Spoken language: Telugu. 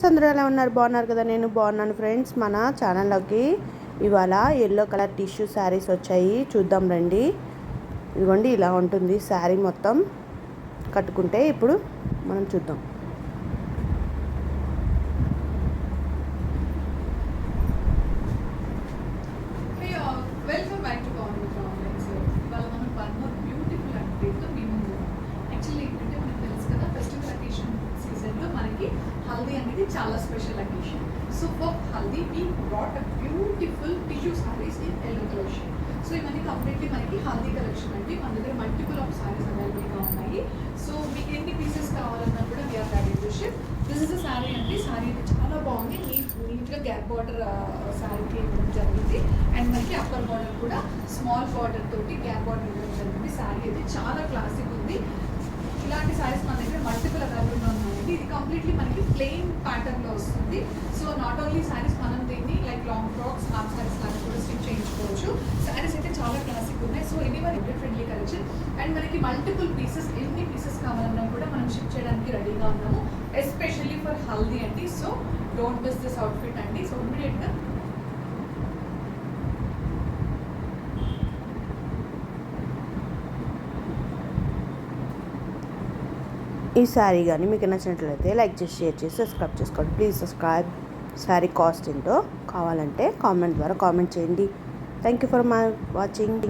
అందరూ ఎలా ఉన్నారు? బాగున్నారు కదా? నేను బాగున్నాను ఫ్రెండ్స్. మన ఛానల్లోకి ఇవాళ ఎల్లో కలర్ టిష్యూ శారీస్ వచ్చాయి, చూద్దాం రండి. ఇదిగోండి, ఇలా ఉంటుంది శారీ మొత్తం కట్టుకుంటే. ఇప్పుడు మనం చూద్దాం. Welcome back to online. ఇవాళ మనం వన్ మోర్ బ్యూటిఫుల్ అప్డేట్తో మీ ముందు యాక్చువల్లీ ఏంటంటే మనకు తెలుసు కదా, ఫెస్టివల్ అకేషన్ సీజన్లో మనకి హల్దీ అనేది చాలా special occasion. So for haldi we brought a beautiful tissue saris in yellow colour shade. So ఇవన్నీ కంప్లీట్లీ మనకి హల్దీ కలెక్షన్ అండి. మన దగ్గర మల్టిపుల్ ఆఫ్ సారీస్ అవైలబుల్గా ఉన్నాయి. సో మీకు ఎన్ని పీసెస్ కావాలన్నా కూడా we are ready to ship. This is a sari అండి. శారీ అయితే చాలా బాగుంది, నీట్గా గ్యాప్ బార్డర్ శారీకి ఇవ్వడం జరిగింది. అండ్ మనకి అప్పర్ బార్డర్ కూడా స్మాల్ బార్డర్ తోటి గ్యాప్ బార్డర్ ఇవ్వడం జరిగింది. శారీ అయితే చాలా క్లాసిక్ ఉంది. ఇలాంటి శారీస్ మన దగ్గర మల్టిపుల్ అవైలబుల్గా ఉన్నాయండి. ఇది కంప్లీట్లీ మనకి ప్లెయిన్ ప్యాటర్న్లో వస్తుంది. సో నాట్ ఓన్లీ శారీస్, మనం దీన్ని like long frocks, half saris లాగా కూడా స్టిచ్ చేయించుకోవచ్చు. శారీస్ అయితే చాలా క్లాసిక్ ఉన్నాయి. సో ఇది మన ఫ్రెండ్లీ కలెక్షన్. అండ్ మనకి మల్టిపుల్ పీసెస్, ఎన్ని పీసెస్ కావాలన్నా కూడా మనం షిప్ చేయడానికి రెడీగా ఉన్నాము, ఎస్పెషల్లీ ఫర్ హల్దీ అండి. So don't miss this outfit అండి. సో ఇమ్మీడియట్గా ఈ శారీ కానీ మీకు నచ్చినట్లయితే లైక్ చేసి, షేర్ చేసి, సబ్స్క్రైబ్ చేసుకోండి. Please subscribe. శారీ కాస్ట్ ఏంటో కావాలంటే కామెంట్ ద్వారా కామెంట్ చేయండి. Thank you for my watching.